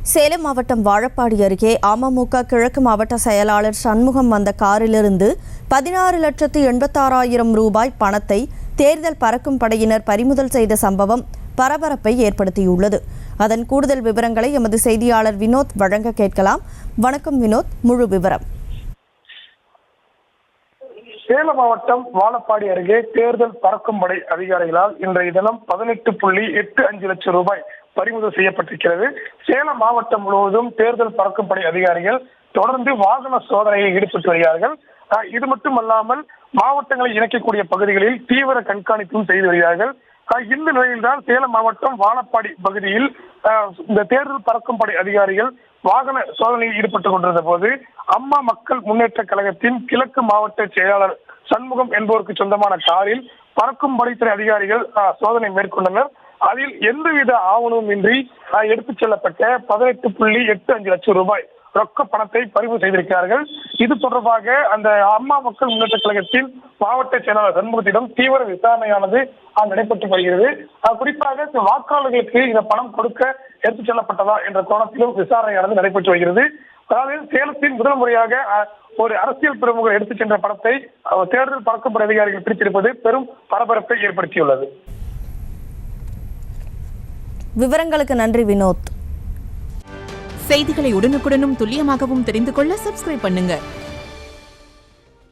சேலம் மாவட்டம் வாழப்பாடி அருகே அமமுக கிழக்கு மாவட்ட செயலாளர் சண்முகம் வந்த காரிலிருந்து 16,86,000 ரூபாய் பணத்தை தேர்தல் பறக்கும் படையினர் பறிமுதல் செய்த சம்பவம் பரபரப்பை ஏற்படுத்தியுள்ளது. அதன் கூடுதல் விவரங்களை எமது செய்தியாளர் வினோத் வழங்க கேட்கலாம். வணக்கம் வினோத், முழு விவரம். சேலம் மாவட்டம் வாழப்பாடி அருகே தேர்தல் பறக்கும் படை அதிகாரிகளால் இன்றைய தினம் 18.85 லட்சம் ரூபாய் பறிமுதல் செய்யப்பட்டிருக்கிறது. சேலம் மாவட்டம் முழுவதும் தேர்தல் பறக்கும் படை அதிகாரிகள் தொடர்ந்து வாகன சோதனையில் ஈடுபட்டு வருகிறார்கள். இது மட்டுமல்லாமல் மாவட்டங்களை இணைக்கக்கூடிய பகுதிகளில் தீவிர கண்காணிப்பும் செய்து வருகிறார்கள். இந்த நிலையில்தான் சேலம் மாவட்டம் வாழப்பாடி பகுதியில் இந்த தேர்தல் பறக்கும் படை அதிகாரிகள் வாகன சோதனையில் ஈடுபட்டுக் கொண்டிருந்த போது அம்மா மக்கள் முன்னேற்ற கழகத்தின் கிழக்கு மாவட்ட செயலாளர் சண்முகம் என்பவருக்கு சொந்தமான காரில் பறக்கும் படைத்துறை அதிகாரிகள் சோதனை மேற்கொண்டனர். அதில் எந்தவித ஆவணமும் இன்றி எடுத்துச் செல்லப்பட்ட 18.85 லட்சம் ரூபாய் ரொக்க பணத்தை பறிமுதல் செய்திருக்கிறார்கள். இது தொடர்பாக அந்த அம்மா மக்கள் முன்னேற்ற கழகத்தின் மாவட்ட செயலாளர் சண்முகத்திடம் தீவிர விசாரணையானது நடைபெற்று வருகிறது. குறிப்பாக வாக்காளர்களுக்கு இந்த பணம் கொடுக்க எடுத்துச் செல்லப்பட்டதா என்ற கோணத்திலும் விசாரணையானது நடைபெற்று வருகிறது. அதாவது சேலத்தின் முதல் முறையாக ஒரு அரசியல் பிரமுகர் எடுத்துச் சென்ற பணத்தை தேர்தல் பறக்கும் அதிகாரிகள் பிரித்தெடுப்பது பெரும் பரபரப்பை ஏற்படுத்தியுள்ளது. விவரங்களுக்கு நன்றி வினோத். செய்திகளை உடனுக்குடனும் துல்லியமாகவும் தெரிந்து கொள்ள சப்ஸ்கிரைப் பண்ணுங்க.